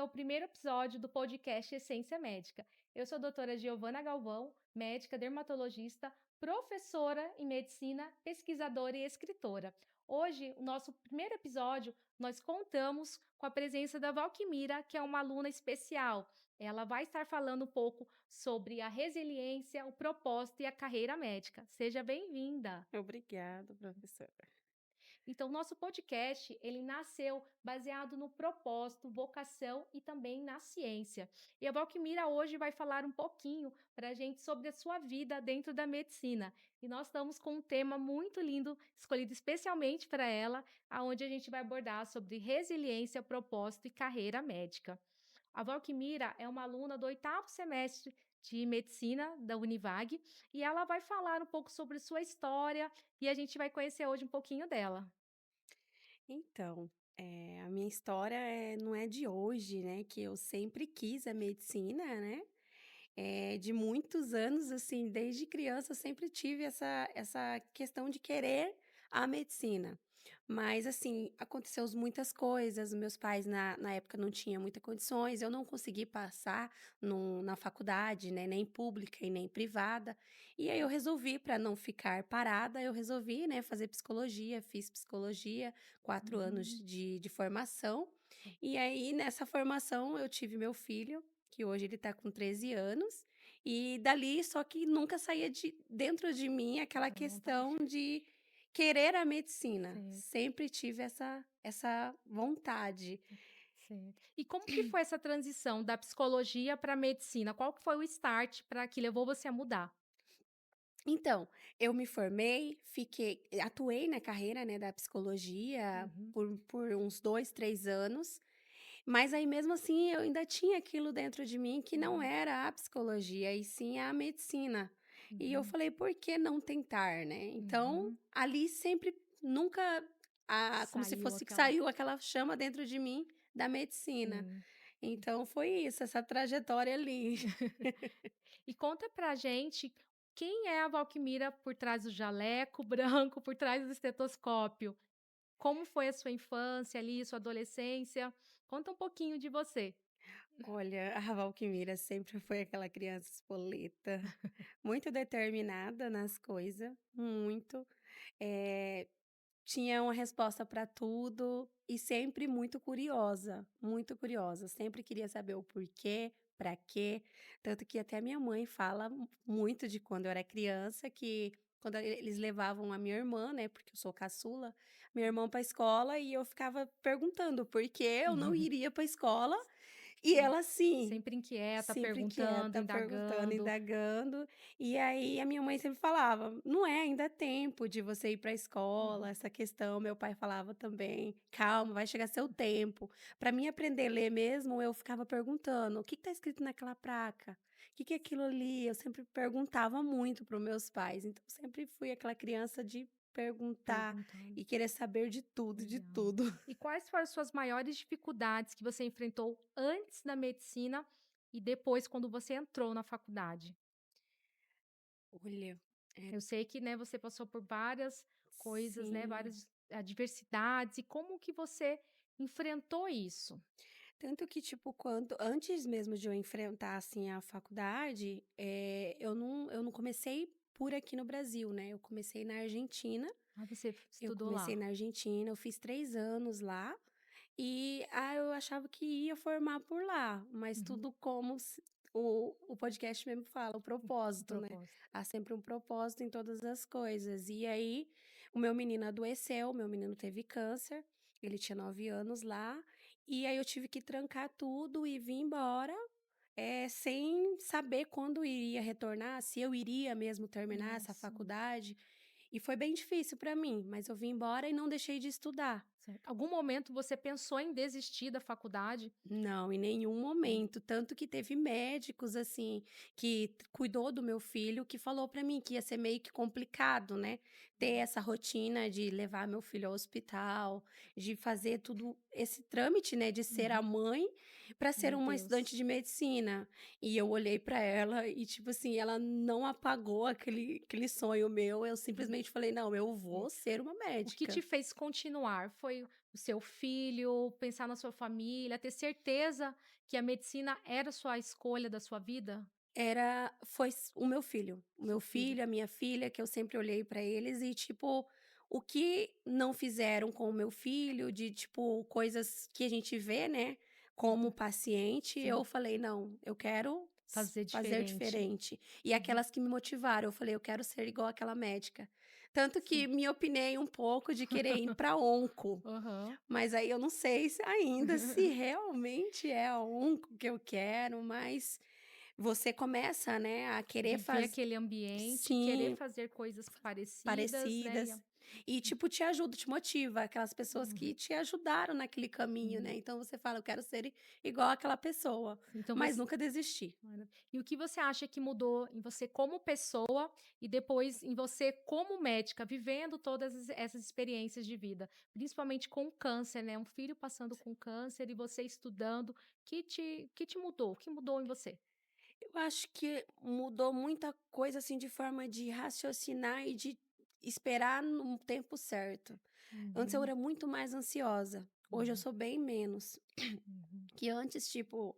ao primeiro episódio do podcast Essência Médica. Eu sou a doutora Giovana Galvão, médica dermatologista, professora em medicina, pesquisadora e escritora. Hoje, o nosso primeiro episódio, nós contamos com a presença da Valquimira, que é uma aluna especial. Ela vai estar falando um pouco sobre a resiliência, o propósito e a carreira médica. Seja bem-vinda! Obrigada, professora. Então, nosso podcast, ele nasceu baseado no propósito, vocação e também na ciência. E a Valquimira hoje vai falar um pouquinho para a gente sobre a sua vida dentro da medicina. E nós estamos com um tema muito lindo, escolhido especialmente para ela, aonde a gente vai abordar sobre resiliência, propósito e carreira médica. A Valquimira é uma aluna do 8º semestre de medicina da Univag e ela vai falar um pouco sobre sua história e a gente vai conhecer hoje um pouquinho dela. Então, a minha história não é de hoje, né, que eu sempre quis a medicina, né, de muitos anos, assim, desde criança eu sempre tive essa questão de querer a medicina. Mas, assim, aconteceu muitas coisas, meus pais na época não tinham muitas condições, eu não consegui passar na faculdade, né, nem pública e nem privada, e aí eu resolvi, para não ficar parada, eu resolvi, né, fazer psicologia, fiz psicologia, 4 anos Uhum. de formação, e aí nessa formação eu tive meu filho, que hoje ele está com 13 anos, e dali só que nunca saía de dentro de mim aquela Essa vontade. questão de querer a medicina, Certo, sempre tive essa vontade. certo. E como que foi essa transição da psicologia para a medicina? Qual que foi o start para que levou você a mudar? Então, eu me formei, atuei na carreira, né, da psicologia Uhum, por uns 2, 3 anos, mas aí mesmo assim eu ainda tinha aquilo dentro de mim que não uhum, era a psicologia, e sim a medicina. E eu uhum, falei: "Por que não tentar, né?". Então, uhum. ali sempre nunca como se Saiu fosse que aquela saiu aquela chama dentro de mim da medicina. sim. Então foi isso, essa trajetória ali. E conta pra gente quem é a Valquimira por trás do jaleco branco, por trás do estetoscópio? Como foi a sua infância ali, sua adolescência? Conta um pouquinho de você. Olha, a Valquimira sempre foi aquela criança espoleta, muito determinada nas coisas, muito. Eh Tinha uma resposta para tudo e sempre muito curiosa, sempre queria saber o porquê, para quê, tanto que até minha mãe fala muito de quando eu era criança, que quando eles levavam a minha irmã, né, porque eu sou caçula, minha irmã para a escola e eu ficava perguntando por que eu não iria para a escola, e Sim. ela sim. Sempre inquieta, Sempre perguntando, quieta, perguntando, indagando. indagando. E aí a minha mãe sempre falava: "Não é ainda tempo de você ir para a escola", Uhum. essa questão. Meu pai falava também: "Calma, vai chegar seu tempo". Para mim aprender a ler mesmo, eu ficava perguntando: "O que está escrito naquela placa? O que que é aquilo ali?". Eu sempre perguntava muito para os meus pais, então sempre fui aquela criança de perguntar Perguntando. e querer saber de tudo, de Legal. tudo. E quais foram as suas maiores dificuldades que você enfrentou antes da medicina e depois quando você entrou na faculdade? Olha, é Eu sei que, né, você passou por várias coisas, né, sim. várias adversidades e como que você enfrentou isso? Tanto que, tipo, quando antes mesmo de eu enfrentar, assim, a faculdade, eu não comecei por aqui no Brasil, né, eu comecei na Argentina, Ah, você estudou lá. eu fiz 3 anos lá, e, eu achava que ia formar por lá, mas Uhum. tudo como se o podcast mesmo fala, o O propósito, né, propósito. há sempre um propósito em todas as coisas. E aí, o meu menino adoeceu, meu menino teve câncer, ele tinha 9 anos lá, e aí eu tive que trancar tudo e vir embora, sem saber quando iria retornar, se eu iria mesmo terminar essa Nossa, faculdade, e foi bem difícil para mim, mas eu vim embora e não deixei de estudar. certo. Algum momento você pensou em desistir da faculdade? Não, em nenhum Não. momento, tanto que teve médicos, assim, que cuidou do meu filho, que falou para mim que ia ser meio que complicado, né, ter Uhum. essa rotina de levar meu filho ao hospital, de fazer tudo esse trâmite, né, de ser a Uhum. mãe para ser Meu uma estudante Deus. de medicina. E eu olhei para ela e, tipo assim, ela não apagou aquele sonho meu, eu Uhum. simplesmente falei: "Não, eu É. vou ser uma O que te médica". fez continuar? Foi o seu filho, pensar na sua família, ter certeza que a medicina era sua escolha da sua vida? O meu Seu filho. filho, a minha filha, que eu sempre olhei pra eles e, tipo, o que não fizeram com o meu filho, de, tipo, coisas que a gente vê, né, como Uhum. paciente, eu Sim, falei: "Não, eu quero fazer fazer diferente. diferente". E Uhum. aquelas que me motivaram, eu falei: "Eu quero ser igual aquela médica". Tanto que Sim. me opinei um pouco de querer ir pra onco, Aham. mas aí eu não sei se ainda se realmente é a onco que eu quero, mas você começa, né, a querer Viver fazer, aquele ambiente, querer sim, fazer coisas parecidas, né, parecidas. E, tipo, te ajuda, te motiva, aquelas pessoas que uhum. te ajudaram naquele caminho, Sim, né, então você fala: "Eu quero ser igual àquela pessoa", sim. Então mas você nunca desistir. e o que você acha que mudou em você como pessoa e depois em você como médica, vivendo todas essas experiências de vida, principalmente com o câncer, né, um filho passando com câncer e você estudando, que te mudou? O que mudou em você? Eu acho que mudou muita coisa, assim, de forma de raciocinar e de esperar no tempo certo. Antes eu Uhum, era muito mais ansiosa, hoje eu uhum, sou bem menos. uhum. Que antes, tipo,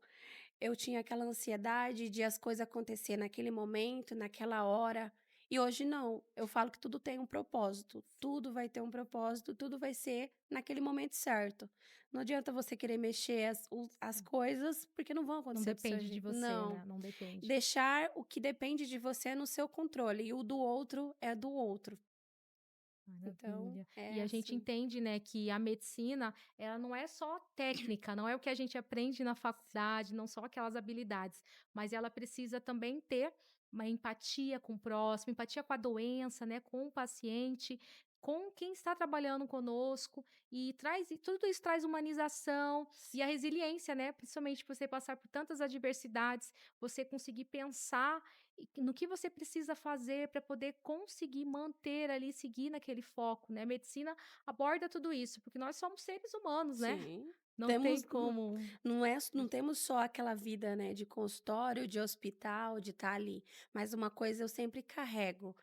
eu tinha aquela ansiedade de as coisas acontecer naquele momento, naquela hora, e hoje não. Eu falo que tudo tem um propósito, tudo vai ter um propósito, tudo vai ser naquele momento certo. Não adianta você querer mexer as coisas, porque não vão Não acontecer do seu depende de jeito. você, Não. né, não depende. Deixar o que depende de você no seu controle, e o do outro é do outro. Então, Maravilha. E é a gente assim. entende, né, que a medicina, ela não é só técnica, não é o que a gente aprende na faculdade, não são aquelas habilidades, mas ela precisa também ter uma empatia com o próximo, empatia com a doença, né, com o paciente, com quem está trabalhando conosco e tudo isso traz humanização e a resiliência, né, principalmente por você passar por tantas adversidades, você conseguir pensar no que você precisa fazer para poder conseguir manter ali, seguir naquele foco, né. A medicina aborda tudo isso, porque nós somos seres humanos, né, Sim. não tem Temos como não temos só aquela vida, né, de consultório, de hospital, de estar ali, mas uma coisa eu sempre carrego,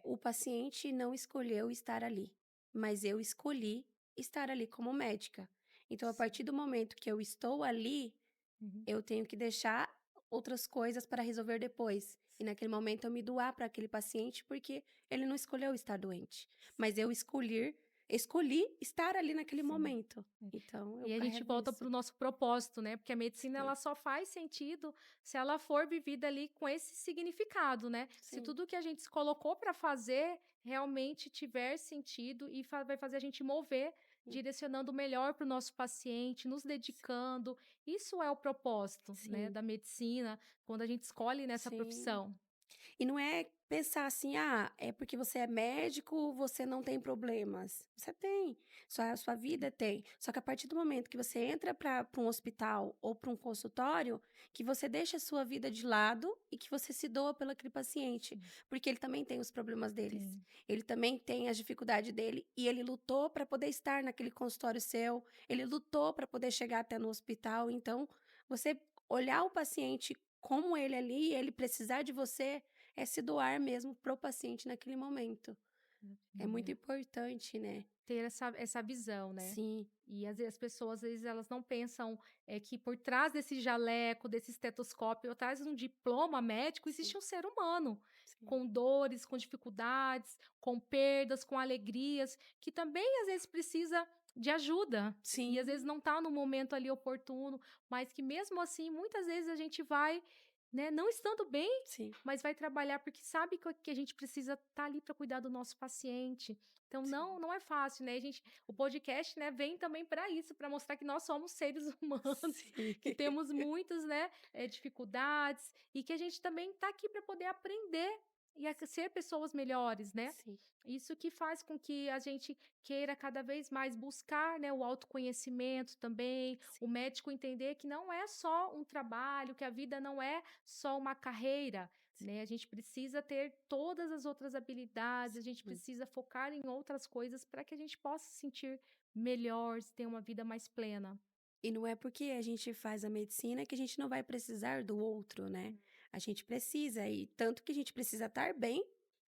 o paciente não escolheu estar ali, mas eu escolhi estar ali como médica. Então, a sim, partir do momento que eu estou ali, uhum, eu tenho que deixar outras coisas para resolver depois. E naquele momento eu me doar para aquele paciente, porque ele não escolheu estar doente, mas eu escolhi estar ali naquele sim. momento. Então eu E a gente carrego volta isso. para o nosso propósito, né, porque a medicina Sim, ela só faz sentido se ela for vivida ali com esse significado, né. Se sim, tudo que a gente se colocou para fazer realmente tiver sentido e vai fazer a gente mover, sim, direcionando o melhor para o nosso paciente, nos dedicando. Isso é o propósito, né, sim, da medicina, quando a gente escolhe nessa sim. profissão. E não é pensar assim: "Ah, é porque você é médico, você não tem problemas". Você tem, só a sua vida tem. Só que a partir do momento que você entra para um hospital ou para um consultório, que você deixa a sua vida de lado e que você se doa pelo aquele paciente, Sim, porque ele também tem os problemas deles. tem. Ele também tem as dificuldade dele e ele lutou para poder estar naquele consultório seu, ele lutou para poder chegar até no hospital, então você olhar o paciente como ele ali, ele precisar de você, é se doar mesmo pro paciente naquele momento. É muito Maravilha. importante, né. Ter essa visão, né. Sim, E às vezes as pessoas, às vezes, elas não pensam, que por trás desse jaleco, desse estetoscópio, por trás de um diploma médico, sim, existe um ser humano, sim, com dores, com dificuldades, com perdas, com alegrias, que também às vezes precisa de ajuda. E às vezes sim, não está no momento ali oportuno, mas que mesmo assim, muitas vezes a gente vai, né, não estando bem, sim, mas vai trabalhar porque sabe que a gente precisa estar ali para cuidar do nosso paciente. Então sim, não é fácil, né, a gente o podcast, né, vem também para isso, para mostrar que nós somos seres humanos, sim, que temos muitas, né, dificuldades e que a gente também está aqui para poder aprender e a ser pessoas melhores, né. sim, Isso que faz com que a gente queira cada vez mais buscar, né, o autoconhecimento também, o sim, médico entender que não é só um trabalho, que a vida não é só uma carreira, sim, né, a gente precisa ter todas as outras habilidades, a gente sim. precisa focar em outras coisas para que a gente possa se sentir melhor, ter uma vida mais plena. E não é porque a gente faz a medicina que a gente não vai precisar do outro, né. A gente precisa, e tanto que a gente precisa estar bem,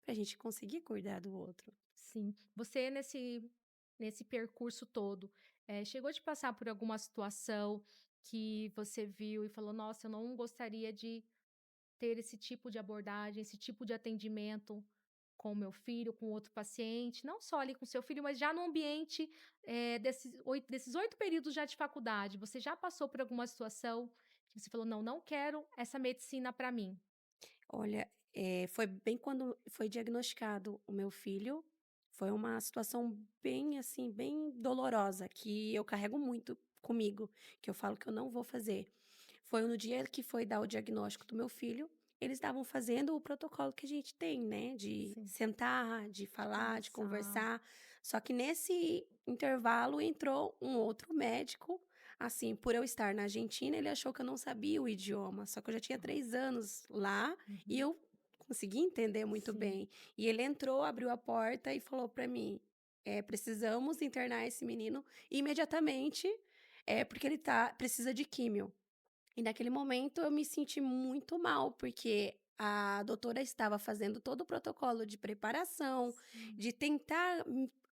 pra gente conseguir cuidar do outro. Sim. Você nesse nesse percurso todo, chegou de passar por alguma situação que você viu e falou: "Nossa, eu não gostaria de ter esse tipo de abordagem, esse tipo de atendimento com o meu filho, com outro paciente", não só ali com seu filho, mas já no ambiente, desses 8 períodos já de faculdade, você já passou por alguma situação que você falou: "Não, não quero essa medicina para mim"? Olha, foi bem quando foi diagnosticado o meu filho, foi uma situação bem, assim, bem dolorosa, que eu carrego muito comigo, que eu falo que eu não vou fazer. Foi no dia que foi dar o diagnóstico do meu filho, eles estavam fazendo o protocolo que a gente tem, né, de Sim, sentar, de de falar, de conversar. conversar. Só que nesse intervalo entrou um outro médico, assim, por eu estar na Argentina, ele achou que eu não sabia o idioma, só que eu já tinha 3 anos lá e Uhum. eu consegui entender muito Sim, bem. E ele entrou, abriu a porta e falou para mim: "Precisamos internar esse menino imediatamente, porque ele precisa de químio". E naquele momento eu me senti muito mal, porque a doutora estava fazendo todo o protocolo de preparação, sim. de tentar,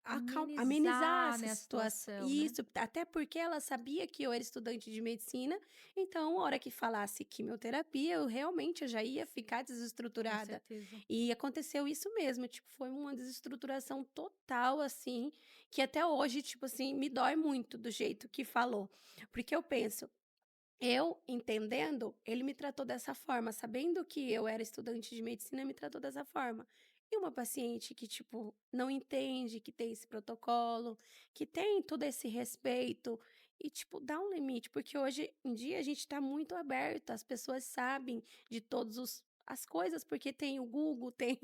amenizar Amenizar, essa né, a situação. situação, né. Isso, até porque ela sabia que eu era estudante de medicina, então a hora que falasse quimioterapia, eu já ia ficar Com desestruturada. certeza. E aconteceu isso mesmo, tipo, foi uma desestruturação total, assim, que até hoje, tipo assim, me dói muito do jeito que falou. Porque eu penso, eu entendendo, ele me tratou dessa forma, sabendo que eu era estudante de medicina, me tratou dessa forma. E uma paciente que, tipo, não entende que tem esse protocolo, que tem todo esse respeito e, tipo, dá um limite, porque hoje em dia a gente tá muito aberto, as pessoas sabem de todos os as coisas, porque tem o Google, tem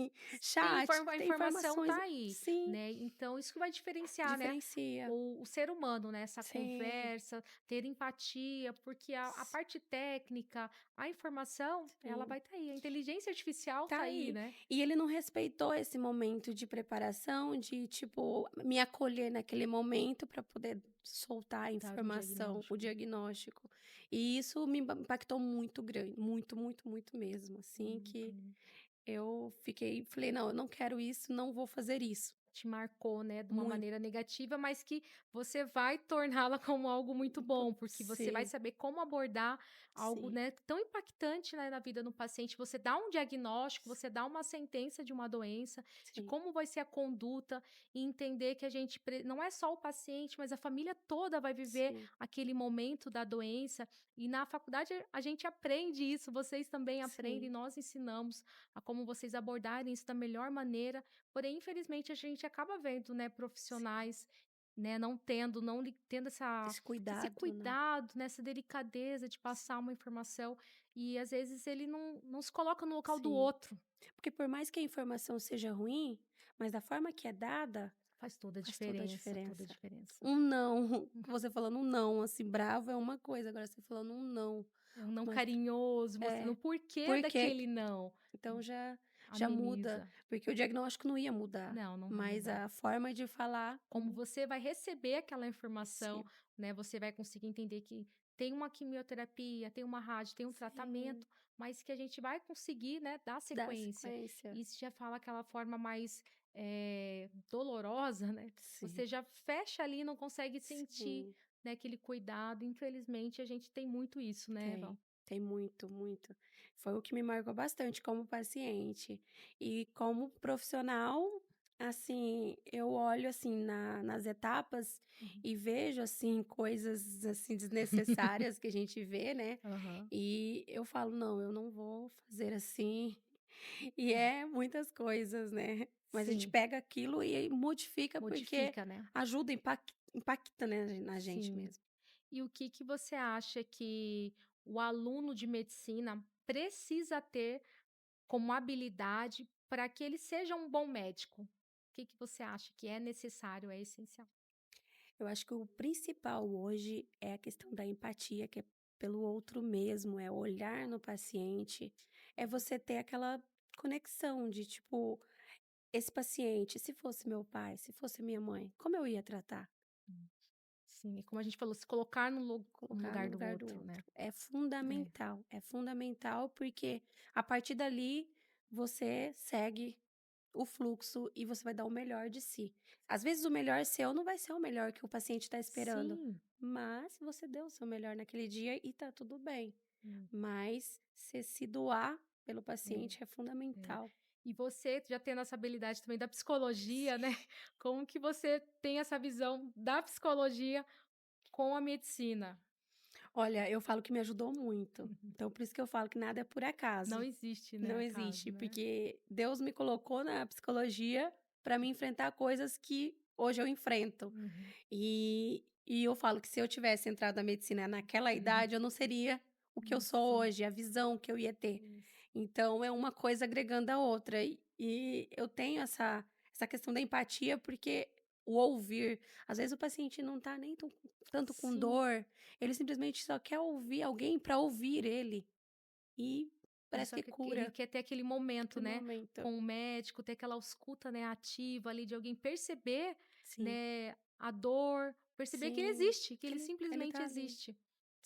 Sim, chat, a tem informação informações. tá aí, Sim, né, então isso que vai diferenciar, né, diferencia. o ser humano, né, essa Sim, conversa, ter empatia, porque a parte técnica, a informação, ela sim. vai estar aí, a inteligência artificial Tá tá aí, aí. né. E ele não respeitou esse momento de preparação, de, tipo, me acolher naquele momento para poder soltar a Dar o informação, o diagnóstico. diagnóstico. E isso me impactou muito grande, muito, muito, muito mesmo, assim, que Entendi. eu falei: "Não, eu não quero isso, não vou fazer isso". Te marcou, né, de uma Muito, maneira negativa, mas que você vai torná-la como algo muito bom, porque você vai sim, saber como abordar algo, sim, né, tão impactante, né, na vida do paciente. Você dá um diagnóstico, você dá uma sentença de uma doença, de sim, como vai ser a conduta e entender que a gente não é só o paciente, mas a família toda vai viver sim, aquele momento da doença. E na faculdade a gente aprende isso, vocês também aprendem, sim, nós ensinamos a como vocês abordarem isso da melhor maneira. Porém, infelizmente, a gente acaba vendo, né, sim. profissionais, né, não tendo Esse esse cuidado, né. cuidado, né, essa delicadeza de passar uma informação, e às vezes ele não se coloca no local do Sim. outro. Porque por mais que a informação seja ruim, mas da forma que é dada, Faz toda a faz toda a diferença, toda a diferença. diferença. Um não, você falando um não, assim, bravo é uma coisa, agora você falando um não, É um não mas carinhoso, mostrando é, o porquê porque daquele não. então já muda, Ameniza. porque o diagnóstico não ia mudar, Não, não vai mas mudar. a forma de falar Como você vai receber aquela informação, sim, né, você vai conseguir entender que tem uma quimioterapia, tem uma rádio, tem um sim, tratamento, mas que a gente vai conseguir, né, dar dá sequência. sequência. Isso já fala aquela forma mais, dolorosa, né, Sim, você já fecha ali e não consegue sentir, sim. né, aquele cuidado. Infelizmente, a gente tem muito isso, né, Val? Tem muito, muito. Foi o que me marcou bastante como paciente. E como profissional, assim, eu olho, assim, nas etapas Uhum. e vejo, assim, coisas, assim, desnecessárias que a gente vê, né, Aham. e eu falo: "Não, eu não vou fazer assim". E é muitas coisas, né, mas a gente Sim, pega aquilo e modifica, porque modifica, né? ajuda, impacta, né, na gente Sim. mesmo. E o que que você acha que o aluno de medicina precisa ter como habilidade para que ele seja um bom médico? O que que você acha que é necessário, é essencial? Eu acho que o principal hoje é a questão da empatia, que é pelo outro mesmo, é olhar no paciente, é você ter aquela conexão de tipo, esse paciente, se fosse meu pai, se fosse minha mãe, como eu ia tratar? Hum. Sim, é como a gente falou, se colocar no Colocar no lugar do lugar do outro, né. outro. É fundamental porque a partir dali você segue, o fluxo e você vai dar o melhor de si. Às vezes o melhor seu não vai ser o melhor que o paciente está esperando, Sim. mas você deu o seu melhor naquele dia e tá tudo bem. Hum, Mas você se doar pelo é, paciente é é. fundamental. E você já tendo essa habilidade também da psicologia, né, Sim. como que você tem essa visão da psicologia com a medicina? Olha, eu falo que me ajudou muito. Então por isso que eu falo que nada é por Não acaso. existe, né, Não acaso, existe, né? porque Deus me colocou na psicologia para me enfrentar coisas que hoje eu enfrento. Uhum, E eu falo que se eu tivesse entrado na medicina naquela uhum. idade, eu não seria o que eu sou Sim, hoje, a visão que eu ia ter. isso. Então é uma coisa agregando a outra. E eu tenho essa questão da empatia, porque o ouvir, às vezes o paciente não está nem tanto com Sim. dor, ele simplesmente só quer ouvir alguém para ouvir ele. E Ele parece só que que ele cura quer ter aquele momento, aquele né, momento. com o médico, ter aquela escuta, né, ativa ali de alguém perceber, Sim, né, a dor, perceber que ele sim, existe, que que ele ele simplesmente tá ali. existe,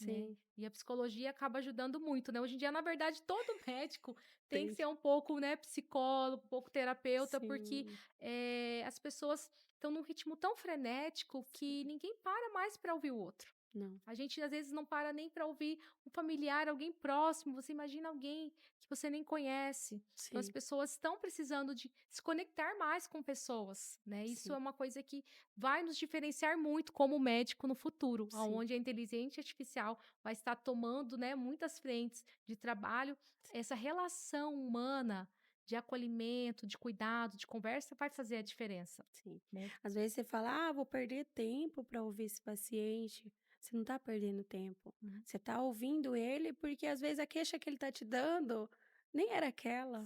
né. Sim, E a psicologia acaba ajudando muito, né. Hoje em dia, na verdade, todo médico tem que tem ser que um pouco, né, psicólogo, um pouco terapeuta, porque, sim, as pessoas estão num ritmo tão frenético que sim. ninguém para mais para ouvir o outro. Não, A gente às vezes não para nem para ouvir um familiar, alguém próximo, você imagina alguém que você nem conhece. Então as sim, pessoas estão precisando de se conectar mais com pessoas, né? Isso é sim, uma coisa que vai nos diferenciar muito como médico no futuro, sim, aonde a inteligência artificial vai estar tomando, né, muitas frentes de trabalho. Essa relação humana de acolhimento, de cuidado, de conversa vai fazer a diferença, sim. né? Às vezes você fala: "Ah, vou perder tempo para ouvir esse paciente". Você não tá perdendo tempo. Uhum. Você tá ouvindo ele, porque às vezes a queixa que ele tá te dando nem era aquela.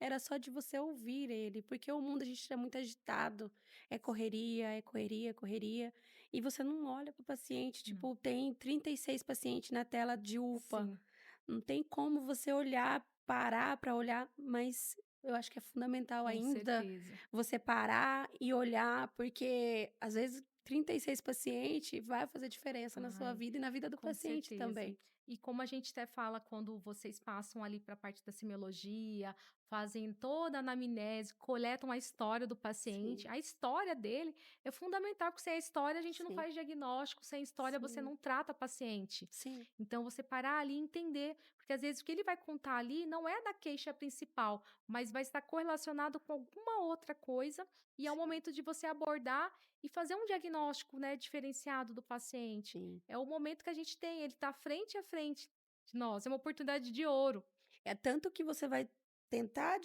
Era só de você ouvir ele, porque o mundo a gente é muito agitado, é correria, correria, e você não olha para o paciente, Não. tipo, tem 36 pacientes na tela de UPA, Sim, não tem como você olhar, parar para olhar, mas eu acho que é fundamental com ainda certeza. você parar e olhar, porque às vezes 36 pacientes vai fazer diferença na sua Ai, vida e na vida do com paciente certeza. também. E como a gente até fala quando vocês passam ali para a parte da semiologia, fazem toda a anamnese, coletam a história do paciente, Sim, a história dele é fundamental, porque sem a história a gente não sim, faz diagnóstico, sem história você sim, não trata paciente. sim, Então você parar ali e entender, porque às vezes o que ele vai contar ali não é da queixa principal, mas vai estar correlacionado com alguma outra coisa, e é o sim, momento de você abordar e fazer um diagnóstico, né, diferenciado do paciente. sim. É o momento que a gente tem, ele está frente a frente de nós, é uma oportunidade de ouro. É tanto que você vai tentar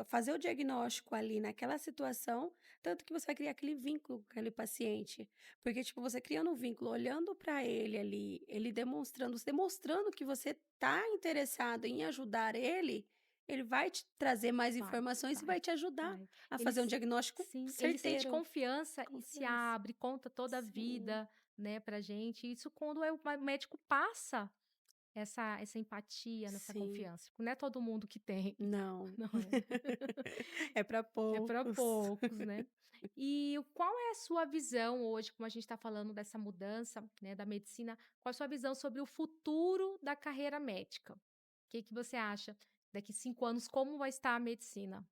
fazer o diagnóstico ali naquela situação, tanto que você vai criar aquele vínculo com aquele paciente. Porque, tipo, você criando um vínculo, olhando para ele ali, ele demonstrando que você tá interessado em ajudar ele vai te trazer mais Vai, informações e vai, vai te ajudar vai. a Ele fazer um s diagnóstico sim, ele sente certeiro. confiança e se Confiança. abre, conta toda a Sim, vida, né, pra gente. Isso quando o médico passa essa empatia, nessa sim. confiança. Não é todo mundo que tem, Não. não é? É para É para poucos. poucos, né. E qual é a sua visão hoje, como a gente está falando dessa mudança, né, da medicina, qual a sua visão sobre o futuro da carreira médica? O que que você acha daqui 5 anos, como vai estar a medicina?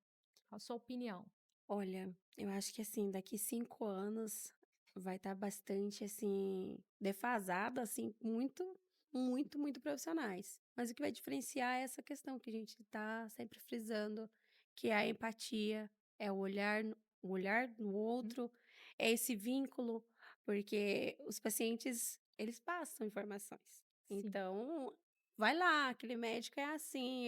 Qual a sua opinião? Olha, eu acho que assim, daqui 5 anos vai estar bastante, assim, defasado, assim, muito, muito, muito profissionais. Mas o que vai diferenciar é essa questão que a gente está sempre frisando, que é a empatia, é o olhar no Hum, outro, é esse vínculo, porque os pacientes, eles passam informações. sim, Então, vai lá, aquele médico é assim,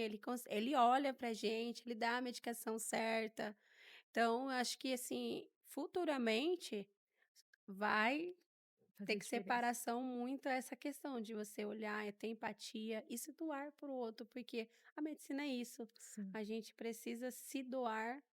ele olha pra gente, ele dá a medicação certa, então, eu acho que assim, futuramente vai ter fazer que diferença. separação muito essa questão de você olhar, ter empatia e se doar para o outro, porque a medicina é isso. Sim. A gente precisa se doar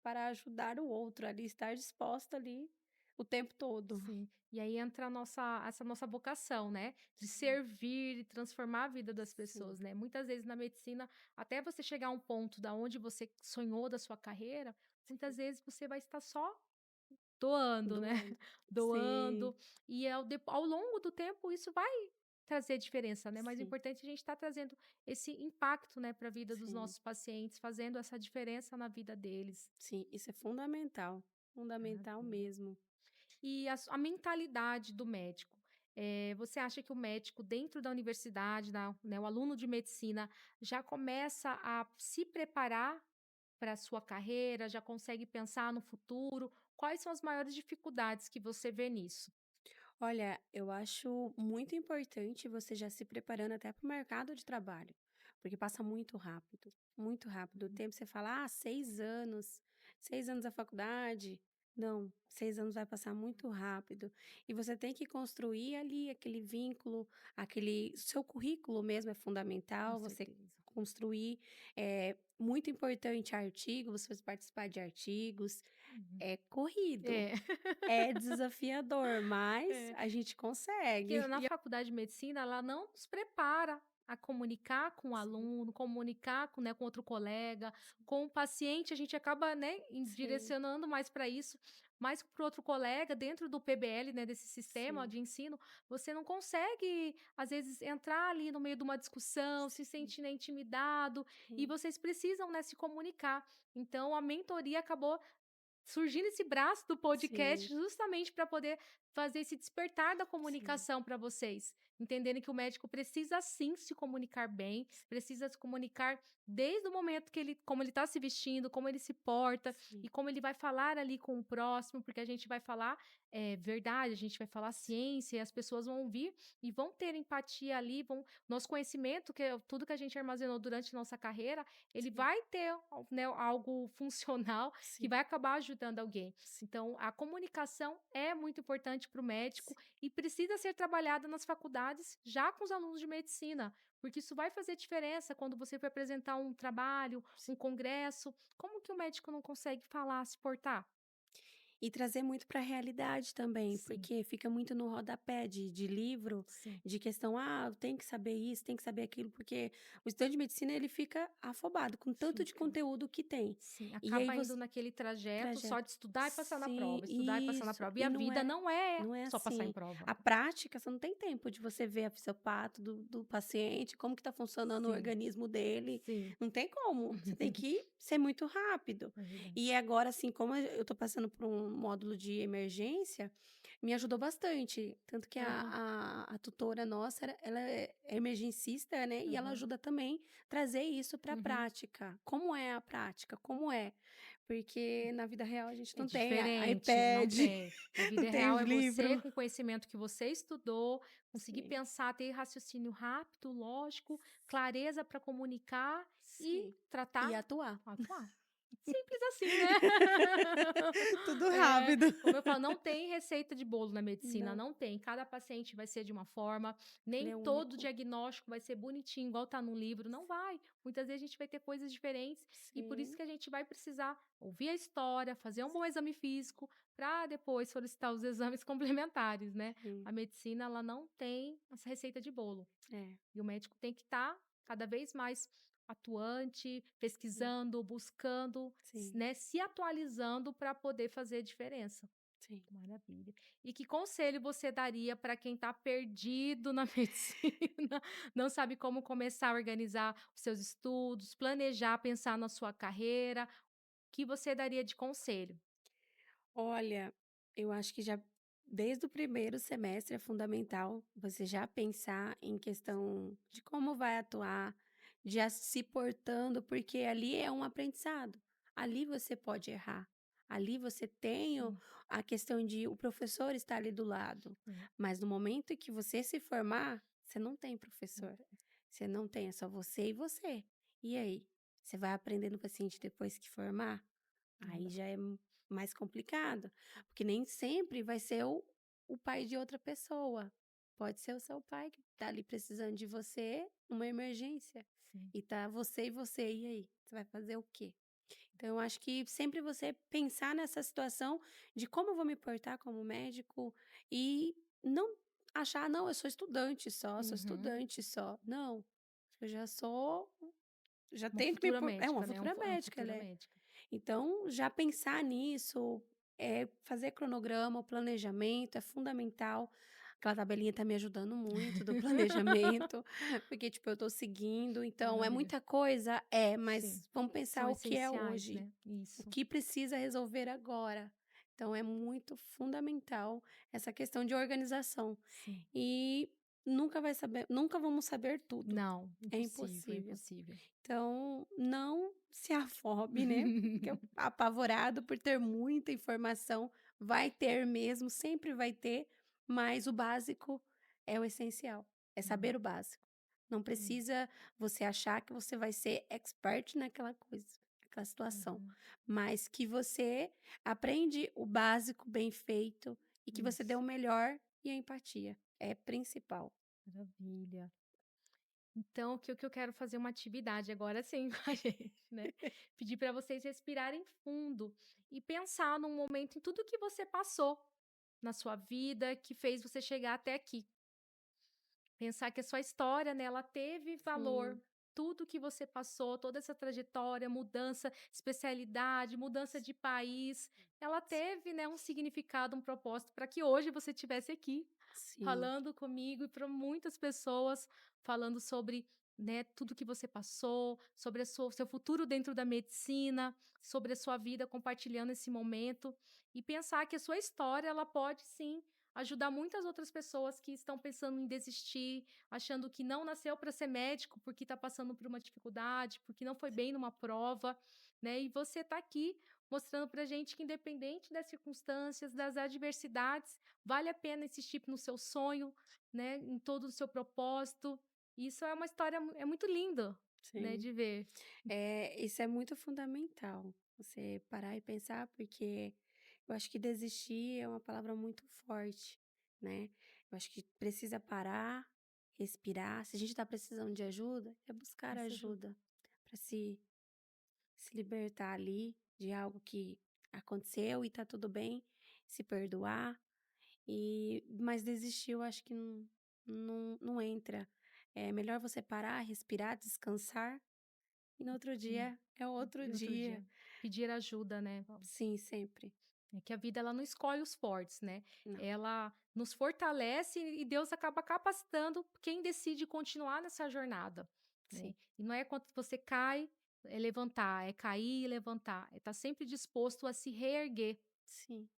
para ajudar o outro ali, estar disposto ali o tempo todo. Sim. E aí entra a nossa essa nossa vocação, né, de Sim, servir e transformar a vida das sim, pessoas, né. Muitas vezes na medicina, até você chegar a um ponto da onde você sonhou da sua carreira, muitas sim. vezes você vai estar só doando, né, Doando. Sim, doando, e ao longo do tempo isso vai trazer diferença, né, mas o sim, importante é a gente estar trazendo esse impacto, né, para a vida dos sim, nossos pacientes, fazendo essa diferença na vida deles. sim, isso é fundamental Maravilha. mesmo. E a mentalidade do médico, você acha que o médico dentro da universidade, né, o aluno de medicina já começa a se preparar para a sua carreira, já consegue pensar no futuro? Quais são as maiores dificuldades que você vê nisso? Olha, eu acho muito importante você já se preparando até para o mercado de trabalho, porque passa muito rápido, muito rápido. O tempo você fala, 6 anos da faculdade. Não, 6 anos vai passar muito rápido. E você tem que construir ali aquele vínculo, aquele. Seu currículo mesmo é Com fundamental, você certeza. construir. É muito importante artigo, você vai participar de artigos. Uhum. É corrido. É. É desafiador, mas É. a gente Porque consegue. na faculdade de medicina, ela não nos prepara a comunicar com o Sim, aluno, comunicar com, né, com outro colega, sim, com o paciente, a gente acaba, né, sim, direcionando mais para isso, mais para o outro colega, dentro do PBL, né, desse sistema sim, de ensino, você não consegue, às vezes, entrar ali no meio de uma discussão, se sim, sentir, né, intimidado, e sim, vocês precisam, né, se comunicar. Então, a mentoria acabou surgindo esse braço do podcast sim, justamente para poder fazer esse despertar da sim, comunicação para vocês, entenderem que o médico precisa sim se comunicar bem, precisa se comunicar desde o momento que ele como ele está se vestindo, como ele se porta sim, e como ele vai falar ali com o próximo, porque a gente vai falar, verdade, a gente vai falar ciência e as pessoas vão ouvir e vão ter empatia ali, vão nosso conhecimento, que é tudo que a gente armazenou durante nossa carreira, ele sim, vai ter, né, algo funcional que sim, vai acabar ajudando alguém. sim, Então, a comunicação é muito importante para o médico sim, e precisa ser trabalhada nas faculdades já com os alunos de medicina, porque isso vai fazer diferença quando você vai apresentar um trabalho, um sim. congresso. Como que o médico não consegue falar, se portar? E trazer muito para a realidade também, Sim, porque fica muito no rodapé de livro, sim, de questão, tem que saber isso, tem que saber aquilo, porque o estudante de medicina ele fica afobado com tanto de fica. conteúdo que tem. Sim, E aí acaba indo você naquele trajeto só trajeto. de estudar e passar na Sim, prova, estudar e passar na isso. prova. E E a vida não é não é só passar em assim. prova. A prática, você não tem tempo de você ver a fisiopata do paciente, como que tá funcionando o Sim, organismo dele. sim, Não tem como. Você tem que ser muito rápido. é verdade. E agora, assim, como eu tô passando por um módulo de emergência, me ajudou bastante. Tanto que Aham, a tutora nossa, ela é emergencista, né? E ela aham. ajuda também trazer isso para a Uhum. prática. Como é a prática? Como é? Porque na vida real a gente É não tem diferente, não iPad, tem. Na não vida tem real os é você livros. com o conhecimento que você estudou, conseguir Sim, pensar, ter raciocínio rápido, lógico, clareza para comunicar e sim. E tratar, atuar. atuar. Simples assim, né. Tudo É, rápido. como eu falo, não tem receita de bolo na medicina, Não, não tem. Cada paciente vai ser de uma forma, nem ele é todo único. diagnóstico vai ser bonitinho, igual tá no livro, não vai. Muitas vezes a gente vai ter coisas diferentes e por isso Sim, que a gente vai precisar ouvir a história, fazer um bom exame físico, para depois solicitar os exames complementares, né. sim. A medicina, ela não tem essa receita de bolo. É, E o médico tem que estar cada vez mais atuante, sim, pesquisando, buscando, sim, né, se atualizando para poder fazer diferença. sim. Maravilha. E que conselho você daria para quem está perdido na medicina, não sabe como começar a organizar os seus estudos, planejar, pensar na sua carreira? O que você daria de conselho? Olha, eu acho que já desde o primeiro semestre é fundamental você já pensar em questão de como vai atuar, já se portando, porque ali é um aprendizado. Ali você pode errar. Ali você tem Sim, a questão de o professor estar ali do lado. é, Mas no momento em que você se formar, você não tem não professor. tem. Você não tem, é só você e você. E aí? Você vai aprender no paciente depois que formar? Não Aí dá. já é mais complicado, porque nem sempre vai ser o pai de outra pessoa. Pode ser o seu pai que tá ali precisando de você numa emergência. Sim. E tá você e você, e aí? Você vai fazer o quê? Então, eu acho que sempre você pensar nessa situação de como eu vou me portar como médico e não achar, não, eu sou Uhum. estudante só. Não, eu já sou, já Uma tenho que me futura pôr, é uma médica, né? futura É uma médica, futura ela é. médica. Então, já pensar nisso, fazer cronograma, o planejamento é fundamental. aquela tabelinha tá me ajudando muito do planejamento, porque, tipo, eu tô seguindo, então é Maravilha. muita coisa? É, Sim, mas vamos são pensar o que é essenciais, hoje, né. o Isso, que precisa resolver agora. Então é muito fundamental essa questão de organização. sim. E nunca vamos saber tudo, Não, é impossível, impossível. impossível. Então, não se afobe, né, porque apavorado por ter muita informação, vai ter mesmo, sempre vai ter, mas o básico é o essencial, é Uhum, saber o básico. Não hum, precisa você achar que você vai ser expert naquela coisa, naquela situação, uhum. mas que você aprende o básico bem feito e que você dê Isso, o melhor e a empatia, é principal. maravilha. Então, o que eu quero fazer uma atividade agora sim com a gente, né, pedir para vocês respirarem fundo e pensar num momento em tudo que você passou na sua vida, que fez você chegar até aqui. Pensar que a sua história, né, ela teve valor. Sim, Tudo que você passou, toda essa trajetória, mudança, especialidade, mudança de país, ela teve, né, um significado, um propósito para que hoje você estivesse aqui sim, falando comigo e para muitas pessoas, falando sobre, né, tudo que você passou, sobre a sua seu futuro dentro da medicina, sobre a sua vida, compartilhando esse momento e pensar que a sua história, ela pode sim ajudar muitas outras pessoas que estão pensando em desistir, achando que não nasceu para ser médico porque está passando por uma dificuldade, porque não foi bem numa prova, né? E você está aqui mostrando para gente que independente das circunstâncias, das adversidades, vale a pena insistir no seu sonho, né? Em todo o seu propósito. Isso é uma história é muito lindo, né? sim. De ver. Isso é muito fundamental, você parar e pensar, porque eu acho que desistir é uma palavra muito forte, né. Eu acho que precisa parar, respirar, se a gente está precisando de ajuda, é buscar Isso ajuda. ajuda para se libertar ali de algo que aconteceu e tá tudo bem, se perdoar, mas desistir eu acho que não entra. É melhor você parar, respirar, descansar e no outro Sim. dia é outro E outro dia. dia, pedir ajuda, né? Sim, sempre. É que a vida ela não escolhe os fortes, né? Não. Ela nos fortalece e Deus acaba capacitando quem decide continuar nessa jornada, Sim, né? E não é quando você cai, é levantar, é cair e levantar, é estar sempre disposto a se reerguer. sim.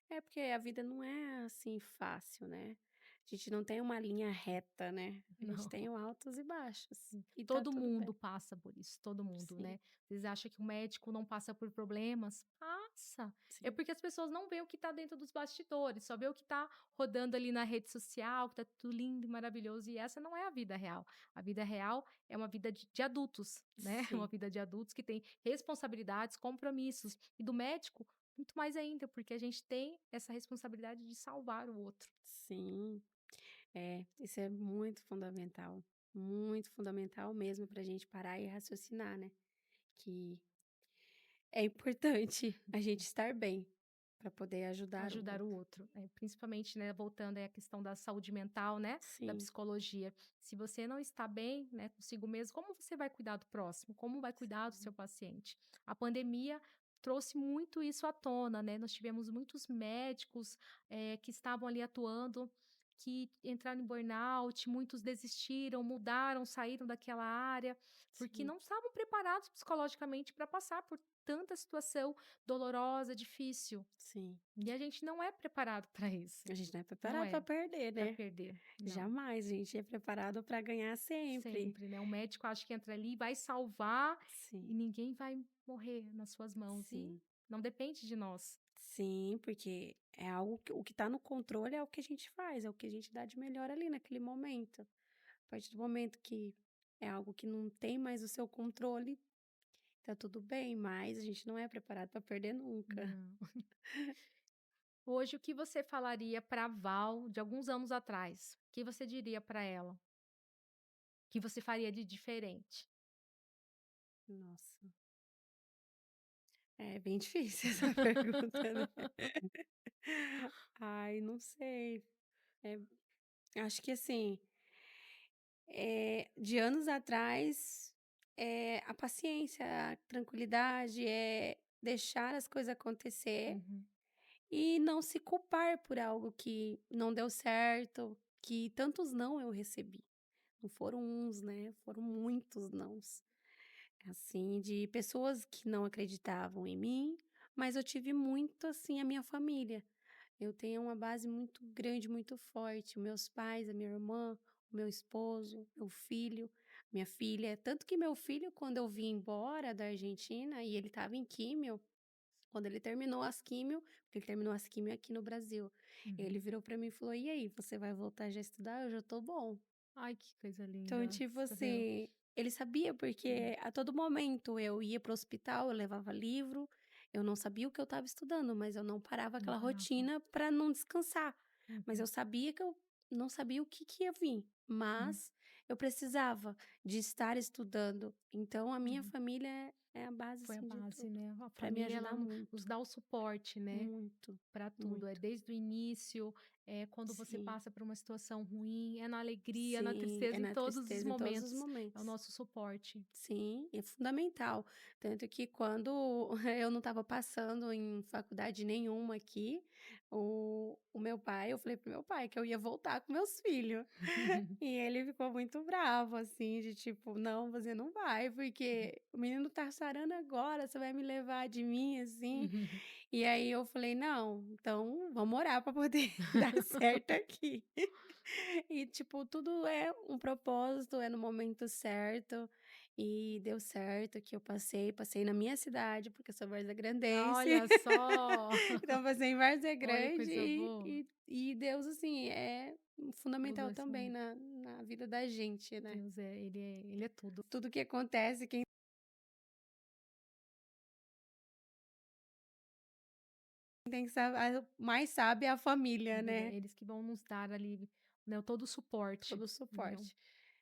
É porque a vida não é assim fácil, né. A gente não tem uma linha reta, né. A gente Não. tem o altos e baixos, e tá Todo tudo mundo bem. passa por isso, todo mundo, Sim, né. Vocês acham que o médico não passa por problemas? Passa. É sim, porque as pessoas não veem o que está dentro dos bastidores, só vê o que está rodando ali na rede social, que tá tudo lindo e maravilhoso, e essa não é a vida real. A vida real é uma vida de adultos, né, uma sim, vida de adultos que tem responsabilidades, compromissos. E do médico, muito mais ainda, porque a gente tem essa responsabilidade de salvar o outro. sim. É, isso é muito fundamental mesmo pra gente parar e raciocinar, né, que é importante a gente estar bem, para poder ajudar o Ajudar o outro. outro, principalmente, né, voltando aí à questão da saúde mental, né, da Sim, psicologia. Se você não está bem, né, consigo mesmo, como você vai cuidar do próximo? Como vai cuidar do seu sim, paciente? A pandemia trouxe muito isso à tona, né, nós tivemos muitos médicos, que estavam ali atuando, que entraram em burnout, muitos desistiram, mudaram, saíram daquela área, porque sim, não estavam preparados psicologicamente para passar por tanta situação dolorosa, difícil. sim. E a gente não é preparado para isso. A gente não é Não preparado para é, perder, para né. perder, não. Jamais, a gente é preparado para ganhar sempre. Sempre, né, o médico acha que entra ali, vai salvar Sim, e ninguém vai morrer nas suas mãos e sim, não depende de nós. sim, porque é algo que o que está no controle é o que a gente faz, é o que a gente dá de melhor ali naquele momento. A partir do momento que é algo que não tem mais o seu controle, tá tudo bem, mas a gente não é preparado para perder nunca. Não. Hoje, o que você falaria para Val de alguns anos atrás? O que você diria para ela? O que você faria de diferente? Nossa, é bem difícil essa pergunta, né. Ai, não sei, eh, acho que assim, de anos atrás, a paciência, a tranquilidade, deixar as coisas acontecer Uhum. e não se culpar por algo que não deu certo, que tantos não eu recebi. Não foram uns, né, foram muitos nãos. Assim, de pessoas que não acreditavam em mim, mas eu tive muito, assim, a minha família. Eu tenho uma base muito grande, muito forte. Meus pais, a minha irmã, o meu esposo, meu filho, minha filha. Tanto que meu filho, quando eu vim embora da Argentina e ele estava em químio, quando ele terminou as químio, porque ele terminou as químio aqui no Brasil, ele Uhum. virou para mim e falou: "E aí, você vai voltar já a estudar? Eu já tô bom". Ai, que coisa Então, linda. tipo Aham. assim, ele sabia, Sim. porque a todo momento eu ia para o hospital, eu levava livro, eu não sabia o que eu estava estudando, mas eu não parava Não aquela parava. rotina para não descansar. Mas Uhum. eu sabia que eu não sabia o que que ia vir, Uhum. mas eu precisava de estar estudando. Então a minha Uhum. família é a base, Foi a assim, de base, tudo, né. A para me família, ela ajudar nos muito, dá o suporte, né, muito, para tudo. É muito. desde o início, quando você Sim, passa por uma situação ruim, é na alegria, na sim, é tristeza, em na todos os tristeza em todos os momentos, é o momentos. nosso suporte. Sim, é fundamental. Tanto que quando eu não estava passando em faculdade nenhuma aqui, o meu pai eu falei para meu pai que eu ia voltar com meus filhos. E ele ficou muito bravo, assim, de tipo: "Não, você não vai, porque o menino tá sarando agora, você vai me levar de mim, assim?". E aí eu falei: "Não, então vamos orar para poder dar certo aqui". E, tipo, tudo é um propósito, é no momento certo, e deu certo que eu passei na minha cidade, porque eu sou Grandense, Olha só, então passei em Várzea olha que Grande coisa boa. e Deus, assim, é Tudo fundamental é também são na vida da gente, né. Deus ele é tudo. Tudo que acontece, quem tem que mais sabe é a família, Família, né, eles que vão nos dar ali, né, todo o suporte, todo o né, suporte.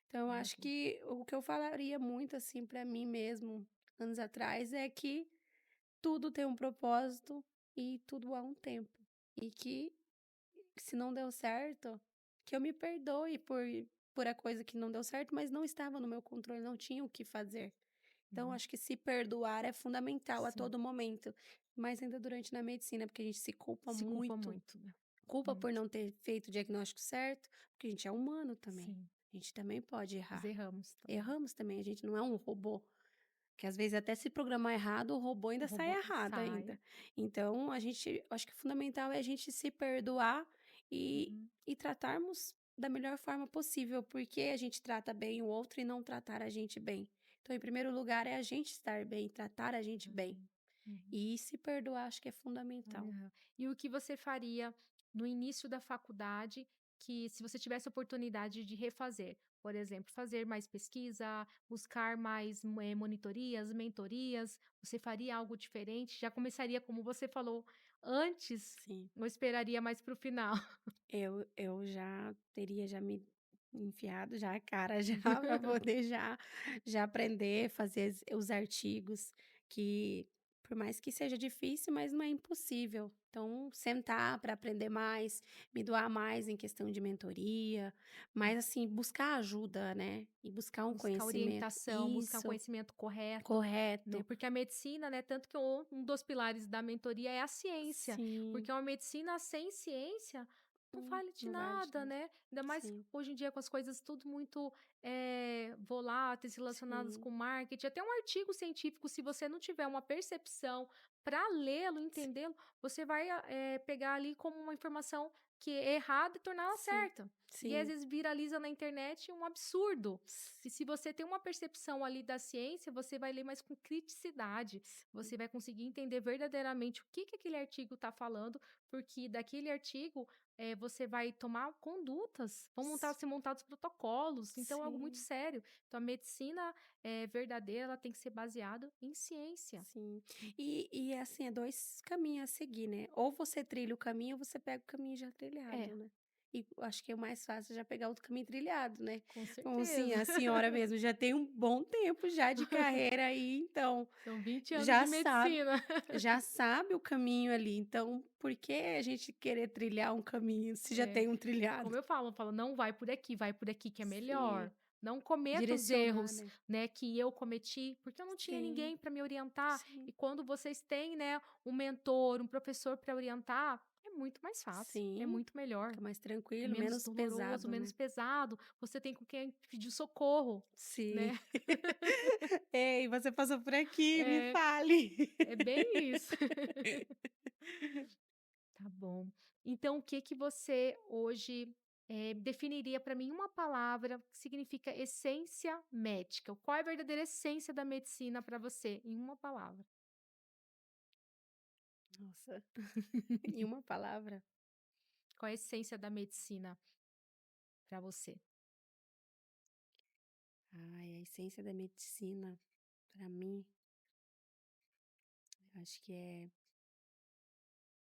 Então eu acho imagino. que o que eu falaria muito, assim, pra mim mesmo, anos atrás, é que tudo tem um propósito e tudo há um tempo. E que se não deu certo, que eu me perdoe por a coisa que não deu certo, mas não estava no meu controle, não tinha o que fazer. Então, Uhum. acho que se perdoar é fundamental a Sim, todo momento, mas ainda durante na medicina, porque a gente se culpa se culpa muito. muito, né, Culpa por muito. não ter feito o diagnóstico certo, porque a gente é humano também. Sim, A gente também pode nós errar. erramos também. Erramos também, a gente não é um robô. Que às vezes até se programar errado, o robô O ainda sai robô errado sai. ainda. Então a gente eu acho que o fundamental é a gente se perdoar Uhum. e tratarmos da melhor forma possível, porque a gente trata bem o outro e não tratar a gente bem. Então, em primeiro lugar, é a gente estar bem, tratar a gente Tá bem. bem. Uhum. E se perdoar, acho que é fundamental. Aham. E o que você faria no início da faculdade, que se você tivesse a oportunidade de refazer? Por exemplo, fazer mais pesquisa, buscar mais, monitorias, mentorias, você faria algo diferente? Já começaria como você falou antes, Sim. ou esperaria mais para o final? Eu já teria já me enfiado já a cara já para poder já aprender, fazer os artigos que por mais que seja difícil, mas não é impossível. Então, sentar para aprender mais, me doar mais em questão de mentoria, mas assim, buscar ajuda, né, e buscar um Buscar conhecimento. orientação, buscar um Isso, conhecimento correto, né, correto. porque a medicina, né, tanto que um dos pilares da mentoria é a ciência, Sim, porque uma medicina sem ciência não vale de não vale de nada, nada. né, ainda mais Sim, hoje em dia com as coisas tudo muito, voláteis, relacionadas com sim, marketing, até um artigo científico, se você não tiver uma percepção para lê-lo, sim, entendê-lo, você vai, pegar ali como uma informação que é errada e torná-la sim, certa. E às sim. vezes viraliza na internet um absurdo. Sim, E se você tem uma percepção ali da ciência, você vai ler mais com criticidade. sim, Você vai conseguir entender verdadeiramente o que que aquele artigo está falando, porque daquele artigo, você vai tomar condutas, vão montar sim, ser montados protocolos, então é algo muito sim, sério. Então a medicina, verdadeira, ela tem que ser baseada em ciência. sim. E assim, é 2 caminhos a seguir, né, ou você trilha o caminho ou você pega o caminho já É, trilhado, né. E eu acho que é o mais fácil é já pegar o caminho trilhado, né. com Como assim, certeza. a senhora mesmo já tem um bom tempo já de carreira aí, então São 20 anos de já sabe medicina. já sabe o caminho ali, então por que a gente querer trilhar um caminho se já É. tem um É trilhado? como eu falo: "Não vai por aqui, vai por aqui que é Sim, melhor", não cometa os Direcionar, erros, né. né, que eu cometi, porque eu não tinha Sim, ninguém para me orientar. E sim, quando vocês têm, né, um mentor, um professor para orientar, é muito mais fácil, é sim. muito melhor, Fica mais é tranquilo, menos menos doloroso, pesado, menos né. pesado, você tem com quem pedir socorro, Sim. né. "Ei, você passou por aqui, me É, fale". é bem isso. Tá bom. Então, o que que você hoje, definiria para mim uma palavra que significa essência médica? Qual é a verdadeira essência da medicina para você, em uma palavra? Nossa, em uma palavra? Qual é a essência da medicina para você? Ai, a essência da medicina, pra mim, eu acho que é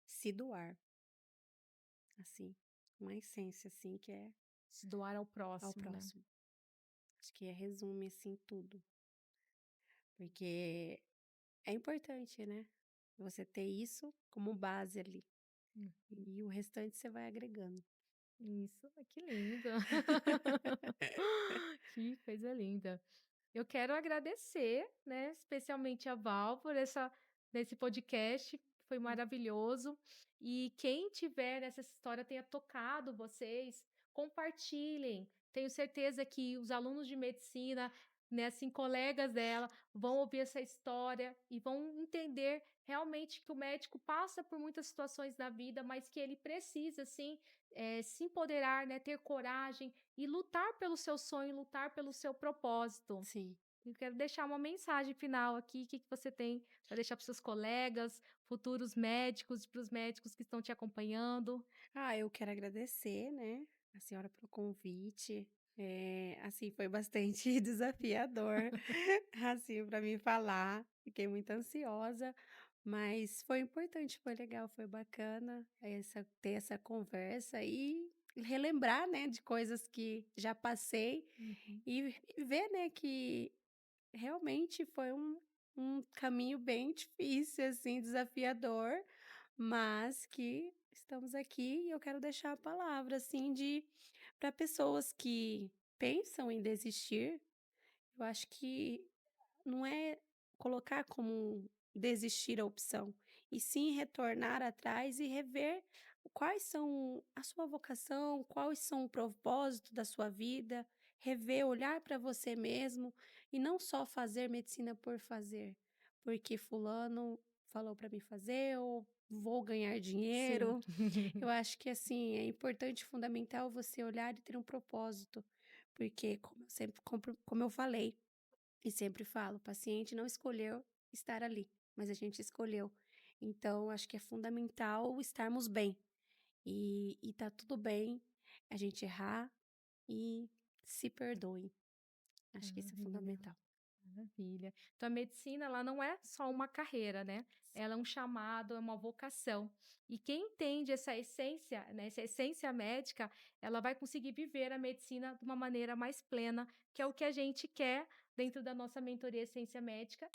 se doar, assim, uma essência, assim, que é Se doar ao ao próximo, né? próximo. Acho que resume, assim, tudo, porque é importante, né, você ter isso como base ali, Hum, e o restante você vai agregando. isso, ai que lindo. Que coisa linda. Eu quero agradecer, né, especialmente a Val por nesse podcast, que foi maravilhoso. E quem tiver nessa história tenha tocado vocês, compartilhem. Tenho certeza que os alunos de medicina, né, assim, colegas dela, vão ouvir essa história e vão entender realmente que o médico passa por muitas situações na vida, mas que ele precisa, sim, se empoderar, né, ter coragem e lutar pelo seu sonho, lutar pelo seu propósito. Sim. Eu quero deixar uma mensagem final aqui, o que que você tem para deixar para seus colegas, futuros médicos, para os médicos que estão te acompanhando? Ah, eu quero agradecer, né, a senhora pelo convite. Assim, foi bastante desafiador, assim, para mim falar. Fiquei muito ansiosa, mas foi importante, foi legal, foi bacana ter essa conversa e relembrar, né, de coisas que já passei Uhum. e ver, né, que realmente foi um caminho bem difícil, assim, desafiador, mas que estamos aqui e eu quero deixar a palavra, assim, de para pessoas que pensam em desistir, eu acho que não é colocar como desistir a opção, e sim retornar atrás e rever quais são a sua vocação, quais são o propósito da sua vida, rever, olhar para você mesmo e não só fazer medicina por fazer, porque fulano falou para mim fazer ou vou ganhar Sim. dinheiro. Eu acho que assim é importante, fundamental você olhar e ter um propósito, porque como eu falei e sempre falo, o paciente não escolheu estar ali, mas a gente escolheu. Então, acho que é fundamental estarmos bem. E tá tudo bem a gente errar e se perdoem. Acho que isso é Maravilha, fundamental. maravilha. Então a medicina, ela não é só uma carreira, né, ela é um chamado, é uma vocação. E quem entende essa essência, né, essa essência médica, ela vai conseguir viver a medicina de uma maneira mais plena, que é o que a gente quer dentro da nossa mentoria Essência Médica.